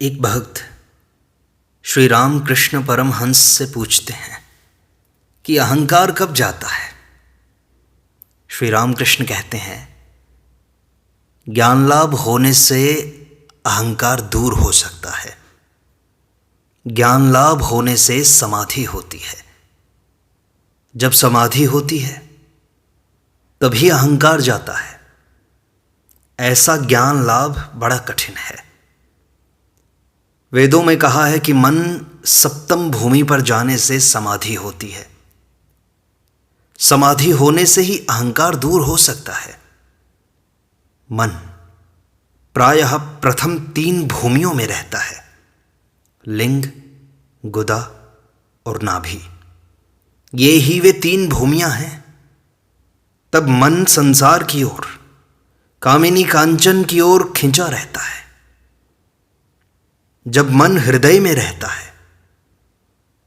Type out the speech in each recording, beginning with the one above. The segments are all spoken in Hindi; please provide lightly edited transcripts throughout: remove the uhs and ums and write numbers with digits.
एक भक्त श्री राम कृष्ण परमहंस से पूछते हैं कि अहंकार कब जाता है। श्री राम कृष्ण कहते हैं, ज्ञान लाभ होने से अहंकार दूर हो सकता है। ज्ञान लाभ होने से समाधि होती है। जब समाधि होती है तभी अहंकार जाता है। ऐसा ज्ञान लाभ बड़ा कठिन है। वेदों में कहा है कि मन सप्तम भूमि पर जाने से समाधि होती है। समाधि होने से ही अहंकार दूर हो सकता है। मन प्रायः प्रथम 3 भूमियों में रहता है, लिंग, गुदा और नाभि। ये ही वे 3 भूमियां हैं। तब मन संसार की ओर, कामिनी कांचन की ओर खिंचा रहता है। जब मन हृदय में रहता है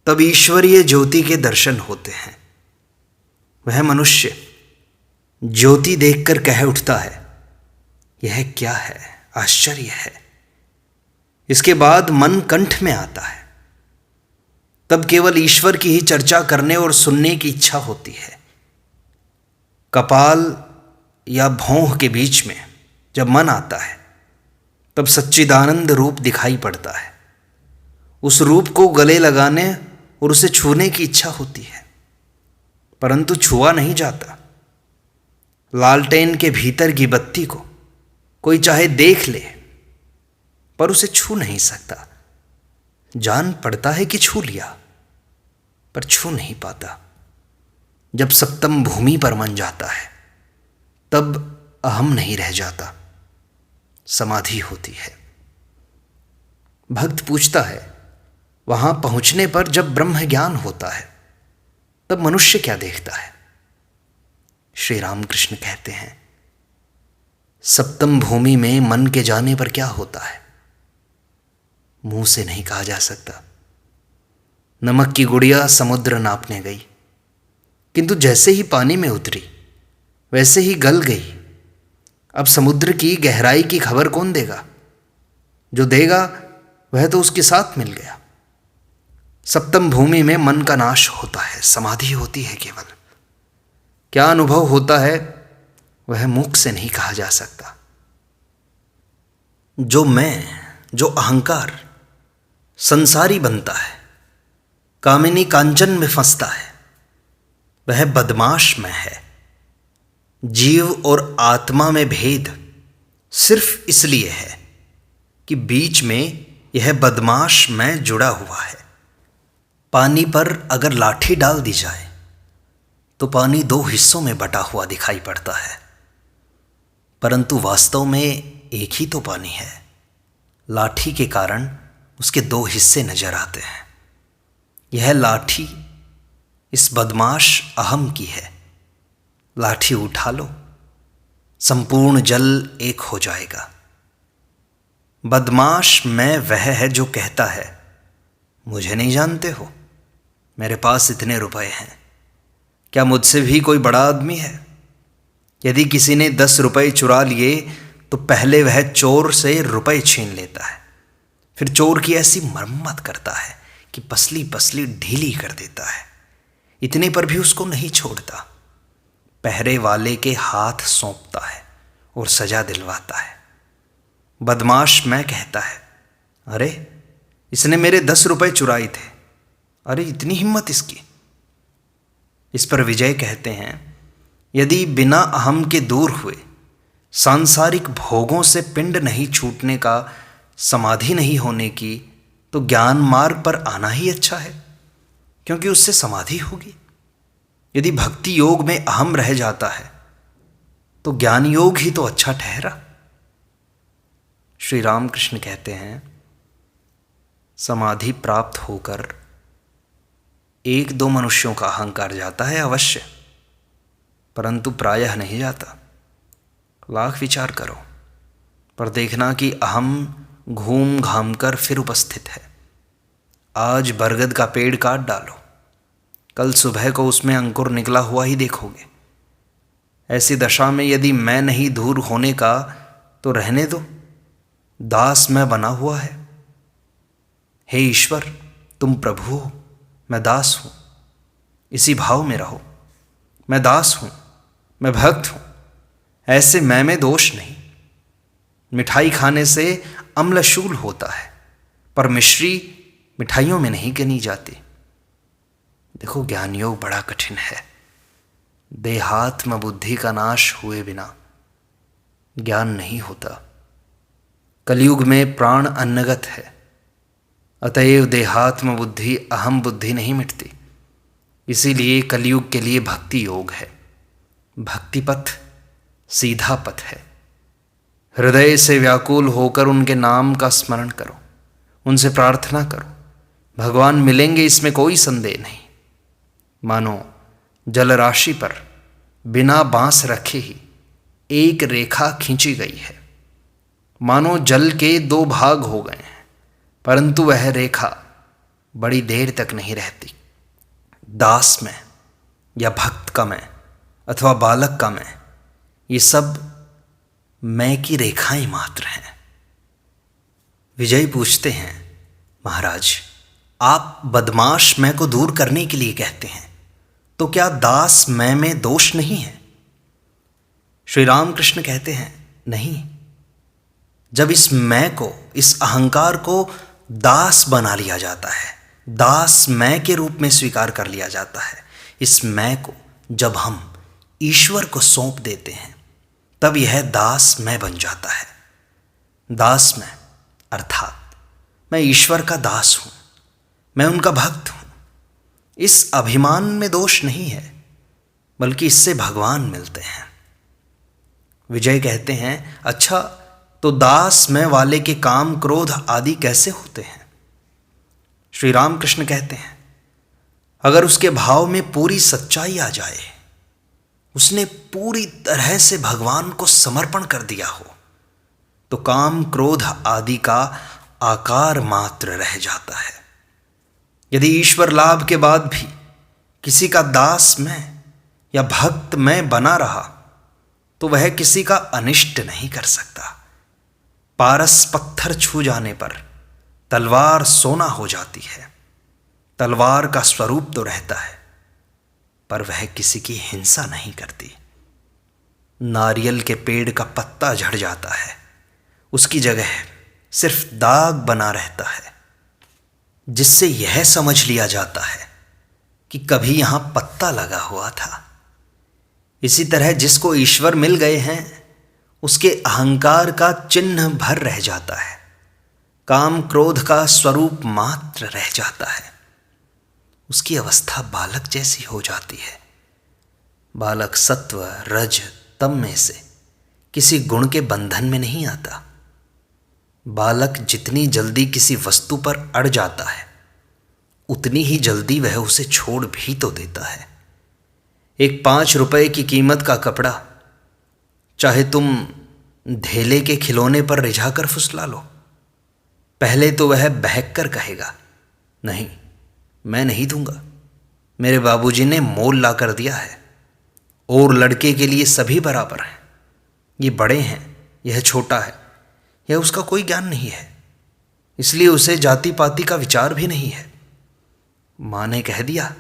तब ईश्वरीय ज्योति के दर्शन होते हैं। वह मनुष्य ज्योति देखकर कह उठता है, यह क्या है, आश्चर्य है। इसके बाद मन कंठ में आता है। तब केवल ईश्वर की ही चर्चा करने और सुनने की इच्छा होती है। कपाल या भौंह के बीच में जब मन आता है तब सच्चिदानंद रूप दिखाई पड़ता है। उस रूप को गले लगाने और उसे छूने की इच्छा होती है, परंतु छुआ नहीं जाता। लालटेन के भीतर की बत्ती को कोई चाहे देख ले, पर उसे छू नहीं सकता। जान पड़ता है कि छू लिया, पर छू नहीं पाता। जब सप्तम भूमि पर मन जाता है तब अहम नहीं रह जाता, समाधि होती है। भक्त पूछता है, वहां पहुंचने पर जब ब्रह्म ज्ञान होता है तब मनुष्य क्या देखता है। श्री रामकृष्ण कहते हैं, सप्तम भूमि में मन के जाने पर क्या होता है, मुंह से नहीं कहा जा सकता। नमक की गुड़िया समुद्र नापने गई, किंतु जैसे ही पानी में उतरी वैसे ही गल गई। अब समुद्र की गहराई की खबर कौन देगा? जो देगा वह तो उसके साथ मिल गया। सप्तम भूमि में मन का नाश होता है, समाधि होती है। केवल क्या अनुभव होता है वह मुख से नहीं कहा जा सकता। जो मैं, जो अहंकार संसारी बनता है, कामिनी कांचन में फंसता है, वह बदमाश मैं है। जीव और आत्मा में भेद सिर्फ इसलिए है कि बीच में यह बदमाश मैं जुड़ा हुआ है। पानी पर अगर लाठी डाल दी जाए तो पानी 2 हिस्सों में बटा हुआ दिखाई पड़ता है, परंतु वास्तव में एक ही तो पानी है। लाठी के कारण उसके 2 हिस्से नजर आते हैं। यह लाठी इस बदमाश अहम की है। लाठी उठा लो, संपूर्ण जल एक हो जाएगा। बदमाश मैं वह है जो कहता है, मुझे नहीं जानते हो, मेरे पास इतने रुपए हैं, क्या मुझसे भी कोई बड़ा आदमी है। यदि किसी ने 10 रुपए चुरा लिए तो पहले वह चोर से रुपए छीन लेता है, फिर चोर की ऐसी मरम्मत करता है कि पसली पसली ढीली कर देता है। इतने पर भी उसको नहीं छोड़ता, पहरे वाले के हाथ सौंपता है और सजा दिलवाता है। बदमाश मैं कहता है, अरे इसने मेरे 10 रुपए चुराए थे, अरे इतनी हिम्मत इसकी। इस पर विजय कहते हैं, यदि बिना अहम के दूर हुए सांसारिक भोगों से पिंड नहीं छूटने का, समाधि नहीं होने की, तो ज्ञान मार्ग पर आना ही अच्छा है, क्योंकि उससे समाधि होगी। यदि भक्ति योग में अहम रह जाता है तो ज्ञान योग ही तो अच्छा ठहरा। श्री रामकृष्ण कहते हैं, समाधि प्राप्त होकर 1-2 मनुष्यों का अहंकार जाता है अवश्य, परंतु प्रायः नहीं जाता। लाख विचार करो पर देखना कि अहम घूम घाम कर फिर उपस्थित है। आज बरगद का पेड़ काट डालो, कल सुबह को उसमें अंकुर निकला हुआ ही देखोगे। ऐसी दशा में यदि मैं नहीं दूर होने का तो रहने दो, दास मैं बना हुआ है। हे ईश्वर, तुम प्रभु हो, मैं दास हूँ, इसी भाव में रहो। मैं दास हूँ, मैं भक्त हूँ, ऐसे मैं में दोष नहीं। मिठाई खाने से अम्लशूल होता है, पर मिश्री मिठाइयों में नहीं गिनी जाती। देखो, ज्ञान योग बड़ा कठिन है। देहात्म बुद्धि का नाश हुए बिना ज्ञान नहीं होता। कलयुग में प्राण अन्नगत है, अतएव देहात्म बुद्धि अहम बुद्धि नहीं मिटती। इसीलिए कलयुग के लिए भक्ति योग है। भक्ति पथ सीधा पथ है। हृदय से व्याकुल होकर उनके नाम का स्मरण करो, उनसे प्रार्थना करो, भगवान मिलेंगे, इसमें कोई संदेह नहीं। मानो जलराशि पर बिना बांस रखे ही एक रेखा खींची गई है। मानो जल के दो भाग हो गए हैं, परंतु वह रेखा बड़ी देर तक नहीं रहती। दास में या भक्त का मैं अथवा बालक का मैं, ये सब मैं की रेखाएं मात्र हैं। विजय पूछते हैं, महाराज, आप बदमाश मैं को दूर करने के लिए कहते हैं, तो क्या दास मैं में दोष नहीं है? श्री राम कृष्ण कहते हैं, नहीं। जब इस मैं को, इस अहंकार को दास बना लिया जाता है, दास मैं के रूप में स्वीकार कर लिया जाता है, इस मैं को जब हम ईश्वर को सौंप देते हैं, तब यह दास मैं बन जाता है। दास मैं अर्थात मैं ईश्वर का दास हूं, मैं उनका भक्त हूं। इस अभिमान में दोष नहीं है, बल्कि इससे भगवान मिलते हैं। विजय कहते हैं, अच्छा, तो दास मैं वाले के काम क्रोध आदि कैसे होते हैं? श्री राम कृष्ण कहते हैं, अगर उसके भाव में पूरी सच्चाई आ जाए, उसने पूरी तरह से भगवान को समर्पण कर दिया हो, तो काम क्रोध आदि का आकार मात्र रह जाता है। यदि ईश्वर लाभ के बाद भी किसी का दास मैं या भक्त मैं बना रहा, तो वह किसी का अनिष्ट नहीं कर सकता। पारस पत्थर छू जाने पर तलवार सोना हो जाती है। तलवार का स्वरूप तो रहता है, पर वह किसी की हिंसा नहीं करती। नारियल के पेड़ का पत्ता झड़ जाता है, उसकी जगह सिर्फ दाग बना रहता है, जिससे यह समझ लिया जाता है कि कभी यहां पत्ता लगा हुआ था। इसी तरह जिसको ईश्वर मिल गए हैं, उसके अहंकार का चिन्ह भर रह जाता है, काम क्रोध का स्वरूप मात्र रह जाता है। उसकी अवस्था बालक जैसी हो जाती है। बालक सत्व रज तम में से किसी गुण के बंधन में नहीं आता। बालक जितनी जल्दी किसी वस्तु पर अड़ जाता है, उतनी ही जल्दी वह उसे छोड़ भी तो देता है। एक 5 रुपए की कीमत का कपड़ा चाहे तुम धेले के खिलौने पर रिझाकर फुसला लो, पहले तो वह बहक कर कहेगा, नहीं, मैं नहीं दूंगा, मेरे बाबूजी ने मोल ला कर दिया है, और लड़के के लिए सभी बराबर हैं। ये बड़े हैं, यह छोटा है, यह उसका कोई ज्ञान नहीं है, इसलिए उसे जाति पाति का विचार भी नहीं है। माँ ने कह दिया,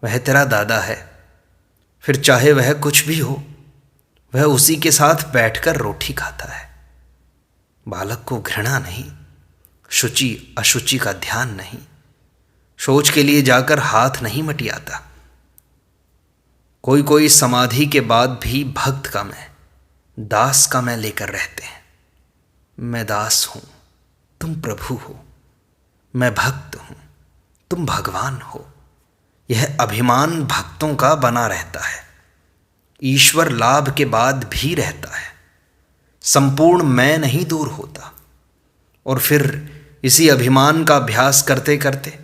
वह तेरा दादा है, फिर चाहे वह कुछ भी हो, वह उसी के साथ बैठकर रोटी खाता है। बालक को घृणा नहीं, शुचि अशुचि का ध्यान नहीं, शौच के लिए जाकर हाथ नहीं मटियाता। कोई कोई समाधि के बाद भी भक्त का मैं, दास का मैं लेकर रहते हैं। मैं दास हूं, तुम प्रभु हो, मैं भक्त हूं, तुम भगवान हो। यह अभिमान भक्तों का बना रहता है, ईश्वर लाभ के बाद भी रहता है। संपूर्ण मैं नहीं दूर होता, और फिर इसी अभिमान का अभ्यास करते करते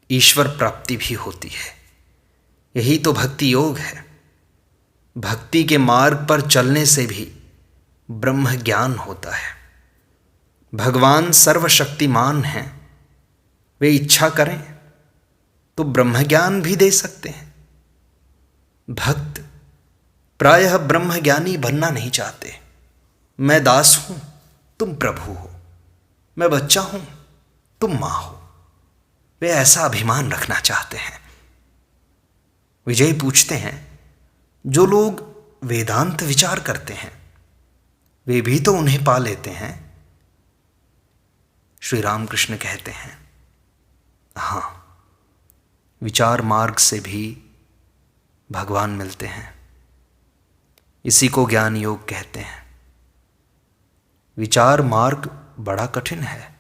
ईश्वर प्राप्ति भी होती है। यही तो भक्ति योग है। भक्ति के मार्ग पर चलने से भी ब्रह्म ज्ञान होता है। भगवान सर्वशक्तिमान हैं, वे इच्छा करें तो ब्रह्म ज्ञान भी दे सकते हैं। भक्त प्रायः ब्रह्म ज्ञानी बनना नहीं चाहते। मैं दास हूं, तुम प्रभु हो, मैं बच्चा हूं, तुम मां हो। वे ऐसा अभिमान रखना चाहते हैं। विजय पूछते हैं, जो लोग वेदांत विचार करते हैं वे भी तो उन्हें पा लेते हैं। श्री रामकृष्ण कहते हैं, हाँ, विचार मार्ग से भी भगवान मिलते हैं। इसी को ज्ञान योग कहते हैं। विचार मार्ग बड़ा कठिन है।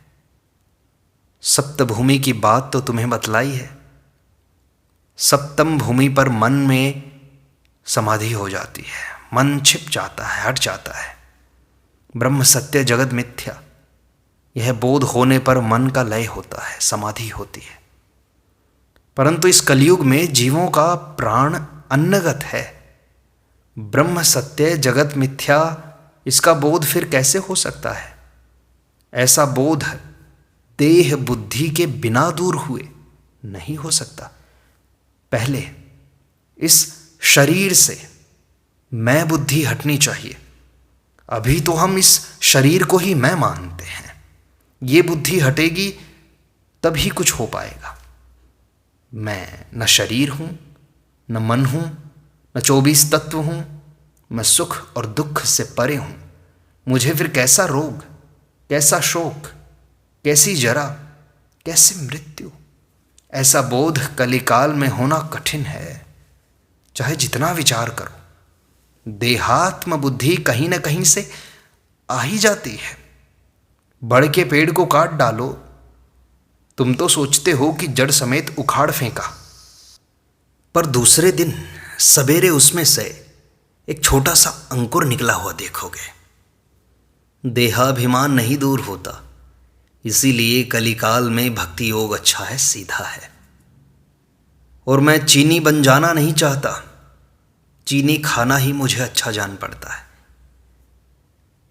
सप्तभूमि की बात तो तुम्हें बतलाई है। सप्तम भूमि पर मन में समाधि हो जाती है, मन छिप जाता है, हट जाता है। ब्रह्म सत्य जगत मिथ्या, यह बोध होने पर मन का लय होता है, समाधि होती है। परंतु इस कलयुग में जीवों का प्राण अन्नगत है। ब्रह्म सत्य जगत मिथ्या, इसका बोध फिर कैसे हो सकता है? ऐसा बोध देह बुद्धि के बिना दूर हुए नहीं हो सकता। पहले इस शरीर से मैं बुद्धि हटनी चाहिए। अभी तो हम इस शरीर को ही मैं मानते हैं। ये बुद्धि हटेगी तभी कुछ हो पाएगा। मैं न शरीर हूं, न मन हूं, न 24 तत्व हूं। मैं सुख और दुख से परे हूं। मुझे फिर कैसा रोग, कैसा शोक, कैसी जरा, कैसी मृत्यु? ऐसा बोध कलिकाल में होना कठिन है, चाहे जितना विचार करो। देहात्म बुद्धि कहीं न कहीं से आ ही जाती है। बड़ के पेड़ को काट डालो, तुम तो सोचते हो कि जड़ समेत उखाड़ फेंका, पर दूसरे दिन सवेरे उसमें से एक छोटा सा अंकुर निकला हुआ देखोगे। देहाभिमान नहीं दूर होता, इसीलिए कलिकाल में भक्ति योग अच्छा है, सीधा है। और मैं चीनी बन जाना नहीं चाहता। चीनी खाना ही मुझे अच्छा जान पड़ता है।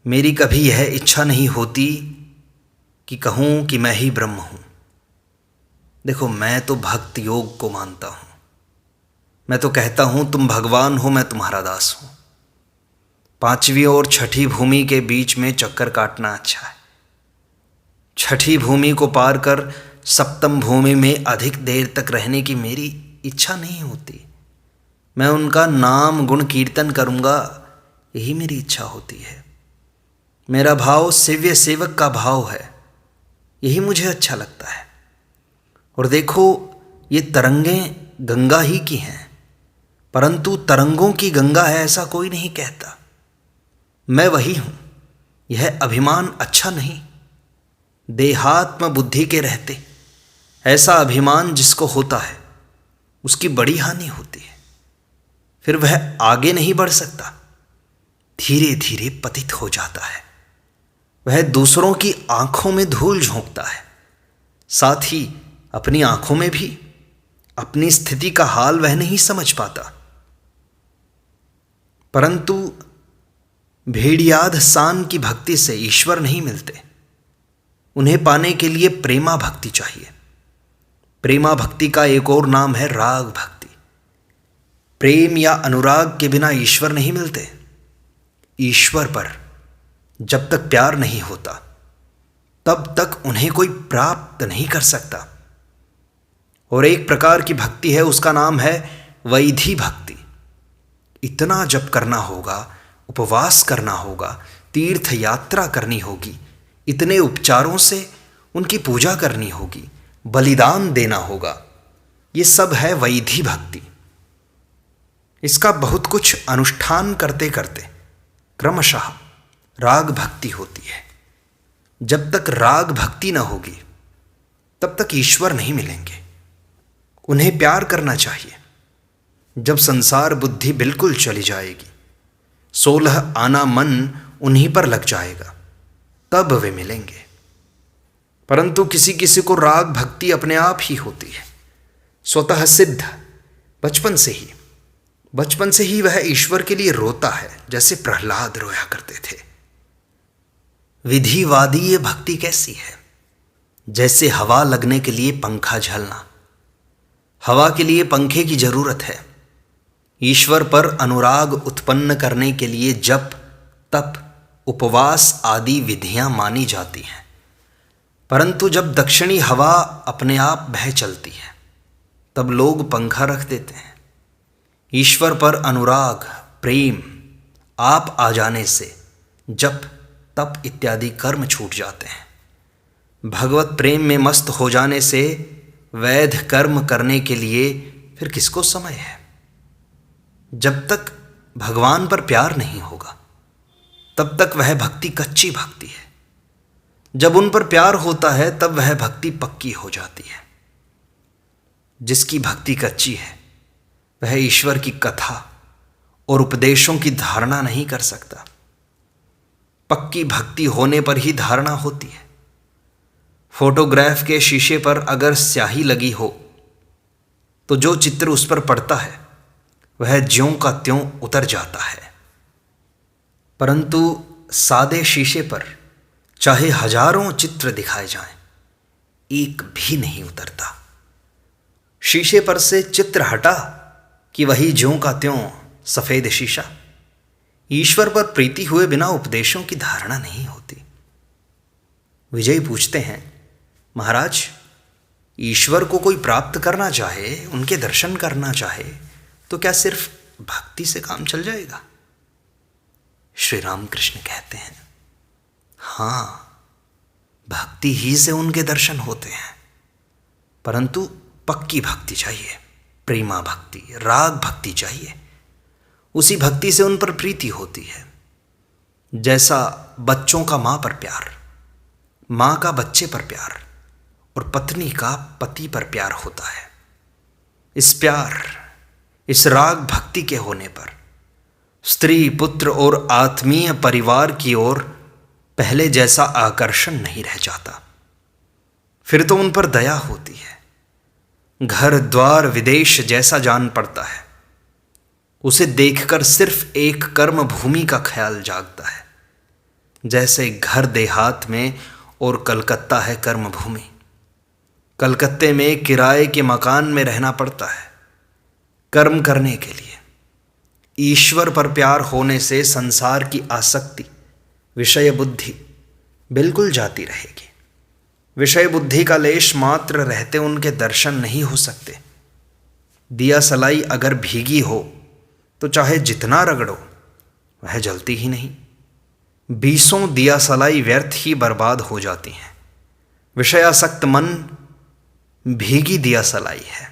मेरी कभी यह इच्छा नहीं होती कि कहूँ कि मैं ही ब्रह्म हूँ। देखो, मैं तो भक्त योग को मानता हूँ। मैं तो कहता हूँ तुम भगवान हो, मैं तुम्हारा दास हूँ। 5वीं और 6ठी भूमि के बीच में चक्कर काटना अच्छा है। 6ठी भूमि को पार कर सप्तम भूमि में अधिक देर तक रहने की मेरी इच्छा नहीं होती। मैं उनका नाम गुण कीर्तन करूँगा, यही मेरी इच्छा होती है। मेरा भाव सेव्य सेवक का भाव है, यही मुझे अच्छा लगता है। और देखो, ये तरंगें गंगा ही की हैं, परंतु तरंगों की गंगा है ऐसा कोई नहीं कहता। मैं वही हूँ। यह अभिमान अच्छा नहीं। देहात्म बुद्धि के रहते ऐसा अभिमान जिसको होता है उसकी बड़ी हानि होती है। फिर वह आगे नहीं बढ़ सकता, धीरे धीरे पतित हो जाता है। वह दूसरों की आंखों में धूल झोंकता है, साथ ही अपनी आंखों में भी। अपनी स्थिति का हाल वह नहीं समझ पाता। परंतु भेड़ियाद सान की भक्ति से ईश्वर नहीं मिलते। उन्हें पाने के लिए प्रेमा भक्ति चाहिए। प्रेमा भक्ति का एक और नाम है राग भक्ति। प्रेम या अनुराग के बिना ईश्वर नहीं मिलते। ईश्वर पर जब तक प्यार नहीं होता तब तक उन्हें कोई प्राप्त नहीं कर सकता। और एक प्रकार की भक्ति है, उसका नाम है वैधि भक्ति। इतना जप करना होगा, उपवास करना होगा, तीर्थ यात्रा करनी होगी, इतने उपचारों से उनकी पूजा करनी होगी, बलिदान देना होगा। ये सब है वैधि भक्ति। इसका बहुत कुछ अनुष्ठान करते करते क्रमशः राग भक्ति होती है। जब तक राग भक्ति न होगी तब तक ईश्वर नहीं मिलेंगे। उन्हें प्यार करना चाहिए। जब संसार बुद्धि बिल्कुल चली जाएगी, 16 आना मन उन्हीं पर लग जाएगा, तब वे मिलेंगे। परंतु किसी किसी को राग भक्ति अपने आप ही होती है, स्वतः सिद्ध। बचपन से ही वह ईश्वर के लिए रोता है, जैसे प्रहलाद रोया करते थे। विधिवादी भक्ति कैसी है? जैसे हवा लगने के लिए पंखा झलना। हवा के लिए पंखे की जरूरत है। ईश्वर पर अनुराग उत्पन्न करने के लिए जप, तप, उपवास आदि विधियां मानी जाती हैं। परंतु जब दक्षिणी हवा अपने आप बह चलती है तब लोग पंखा रख देते हैं। ईश्वर पर अनुराग, प्रेम, आप आ जाने से जप, तप इत्यादि कर्म छूट जाते हैं। भगवत प्रेम में मस्त हो जाने से वैध कर्म करने के लिए फिर किसको समय है। जब तक भगवान पर प्यार नहीं होगा तब तक वह भक्ति कच्ची भक्ति है। जब उन पर प्यार होता है तब वह भक्ति पक्की हो जाती है। जिसकी भक्ति कच्ची है वह ईश्वर की कथा और उपदेशों की धारणा नहीं कर सकता। पक्की भक्ति होने पर ही धारणा होती है। फोटोग्राफ के शीशे पर अगर स्याही लगी हो तो जो चित्र उस पर पड़ता है वह ज्यों का त्यों उतर जाता है, परंतु सादे शीशे पर चाहे हजारों चित्र दिखाए जाएं, एक भी नहीं उतरता। शीशे पर से चित्र हटा कि वही ज्यों का त्यों सफेद शीशा। ईश्वर पर प्रीति हुए बिना उपदेशों की धारणा नहीं होती। विजय पूछते हैं, महाराज, ईश्वर को कोई प्राप्त करना चाहे, उनके दर्शन करना चाहे तो क्या सिर्फ भक्ति से काम चल जाएगा? श्री रामकृष्ण कहते हैं, हाँ, भक्ति ही से उनके दर्शन होते हैं, परंतु पक्की भक्ति चाहिए, प्रेमा भक्ति, राग भक्ति चाहिए। उसी भक्ति से उन पर प्रीति होती है। जैसा बच्चों का माँ पर प्यार, माँ का बच्चे पर प्यार और पत्नी का पति पर प्यार होता है। इस प्यार, इस राग भक्ति के होने पर स्त्री, पुत्र और आत्मीय परिवार की ओर पहले जैसा आकर्षण नहीं रह जाता। फिर तो उन पर दया होती है। घर द्वार विदेश जैसा जान पड़ता है। उसे देखकर सिर्फ एक कर्म भूमि का ख्याल जागता है। जैसे घर देहात में और कलकत्ता है कर्म भूमि। कलकत्ते में किराए के मकान में रहना पड़ता है कर्म करने के लिए। ईश्वर पर प्यार होने से संसार की आसक्ति, विषय बुद्धि बिल्कुल जाती रहेगी। विषय बुद्धि का लेश मात्र रहते उनके दर्शन नहीं हो सकते। दिया सलाई अगर भीगी हो तो चाहे जितना रगड़ो वह जलती ही नहीं। 20 दिया सलाई व्यर्थ ही बर्बाद हो जाती हैं। विषयासक्त मन भीगी दिया सलाई है।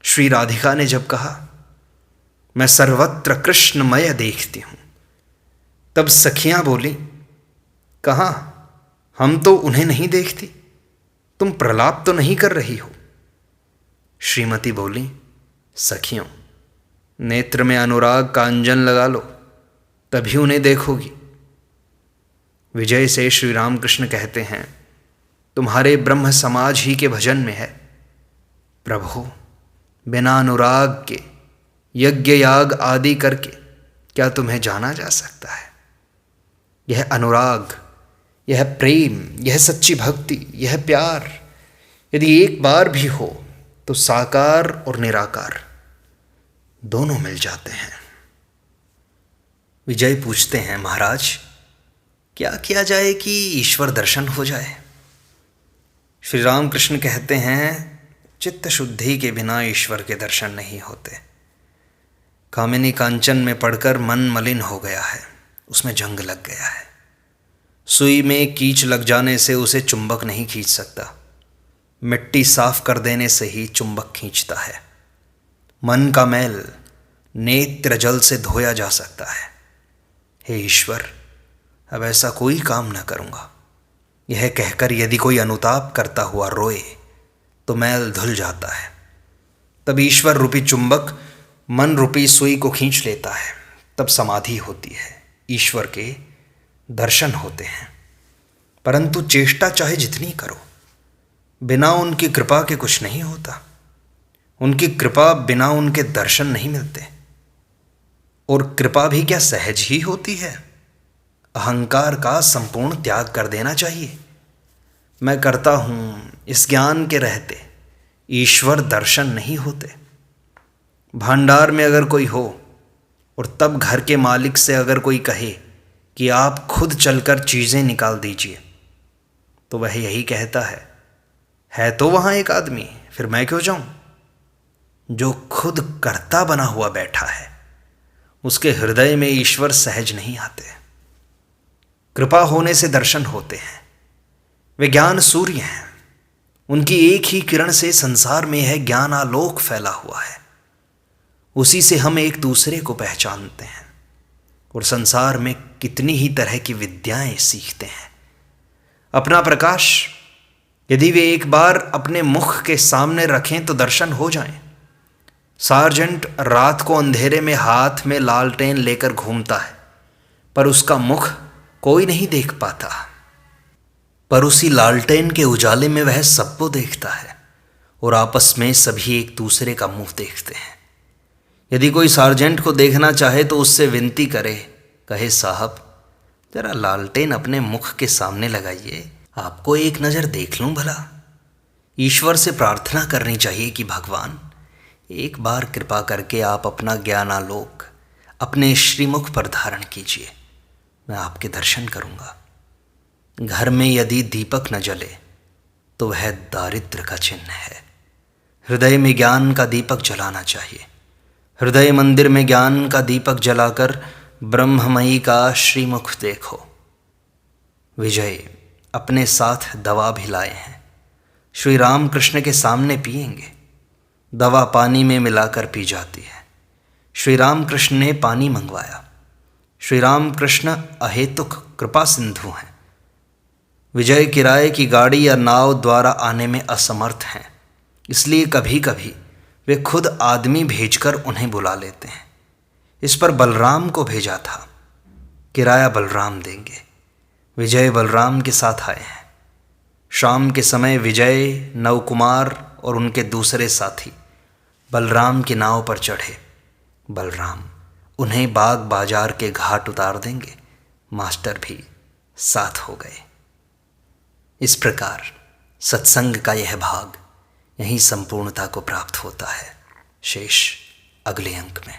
श्री राधिका ने जब कहा, मैं सर्वत्र कृष्णमय देखती हूं, तब सखियां बोली, कहाँ, हम तो उन्हें नहीं देखती, तुम प्रलाप तो नहीं कर रही हो। श्रीमती बोली, सखियों, नेत्र में अनुराग का अंजन लगा लो, तभी उन्हें देखोगी। विजय से श्री रामकृष्ण कहते हैं, तुम्हारे ब्रह्म समाज ही के भजन में है, प्रभु, बिना अनुराग के यज्ञ याग आदि करके क्या तुम्हें जाना जा सकता है? यह अनुराग, यह प्रेम, यह सच्ची भक्ति, यह प्यार यदि एक बार भी हो तो साकार और निराकार दोनों मिल जाते हैं। विजय पूछते हैं, महाराज, क्या किया जाए कि ईश्वर दर्शन हो जाए? श्री रामकृष्ण कहते हैं, चित्त शुद्धि के बिना ईश्वर के दर्शन नहीं होते। कामिनी कांचन में पड़कर मन मलिन हो गया है, उसमें जंग लग गया है। सुई में कीच लग जाने से उसे चुंबक नहीं खींच सकता। मिट्टी साफ कर देने से ही चुंबक खींचता है। मन का मैल नेत्र जल से धोया जा सकता है। हे ईश्वर, अब ऐसा कोई काम न करूँगा, यह कहकर यदि कोई अनुताप करता हुआ रोए तो मैल धुल जाता है। तब ईश्वर रूपी चुंबक मन रूपी सुई को खींच लेता है। तब समाधि होती है, ईश्वर के दर्शन होते हैं। परंतु चेष्टा चाहे जितनी करो, बिना उनकी कृपा के कुछ नहीं होता। उनकी कृपा बिना उनके दर्शन नहीं मिलते। और कृपा भी क्या सहज ही होती है? अहंकार का संपूर्ण त्याग कर देना चाहिए। मैं करता हूँ, इस ज्ञान के रहते ईश्वर दर्शन नहीं होते। भंडार में अगर कोई हो और तब घर के मालिक से अगर कोई कहे कि आप खुद चलकर चीज़ें निकाल दीजिए, तो वह यही कहता है तो वहाँ एक आदमी, फिर मैं क्यों जाऊं? जो खुद कर्ता बना हुआ बैठा है, उसके हृदय में ईश्वर सहज नहीं आते। कृपा होने से दर्शन होते हैं। वे ज्ञान सूर्य हैं, उनकी एक ही किरण से संसार में है ज्ञान आलोक फैला हुआ है। उसी से हम एक दूसरे को पहचानते हैं और संसार में कितनी ही तरह की विद्याएं सीखते हैं। अपना प्रकाश यदि वे एक बार अपने मुख के सामने रखें तो दर्शन हो जाएं। सार्जेंट रात को अंधेरे में हाथ में लालटेन लेकर घूमता है, पर उसका मुख कोई नहीं देख पाता। पर उसी लालटेन के उजाले में वह सबको देखता है और आपस में सभी एक दूसरे का मुंह देखते हैं। यदि कोई सार्जेंट को देखना चाहे तो उससे विनती करे, कहे साहब जरा लालटेन अपने मुख के सामने लगाइए, आपको एक नज़र देख लूं भला। ईश्वर से प्रार्थना करनी चाहिए कि भगवान एक बार कृपा करके आप अपना ज्ञानालोक अपने श्रीमुख पर धारण कीजिए, मैं आपके दर्शन करूंगा। घर में यदि दीपक न जले तो वह दारिद्र्य का चिन्ह है। हृदय में ज्ञान का दीपक जलाना चाहिए। हृदय मंदिर में ज्ञान का दीपक जलाकर ब्रह्ममयी का श्रीमुख देखो। विजय अपने साथ दवा भी लाए हैं, श्री राम कृष्ण के सामने पिएंगे। दवा पानी में मिलाकर पी जाती है। श्री राम कृष्ण ने पानी मंगवाया। श्री राम कृष्ण अहेतुक कृपा सिंधु हैं। विजय किराए की गाड़ी या नाव द्वारा आने में असमर्थ हैं, इसलिए कभी कभी वे खुद आदमी भेजकर उन्हें बुला लेते हैं। इस पर बलराम को भेजा था, किराया बलराम देंगे। विजय बलराम के साथ आए हैं। शाम के समय विजय, नवकुमार और उनके दूसरे साथी बलराम की नाव पर चढ़े। बलराम उन्हें बाग बाजार के घाट उतार देंगे। मास्टर भी साथ हो गए। इस प्रकार सत्संग का यह भाग यहीं संपूर्णता को प्राप्त होता है। शेष अगले अंक में।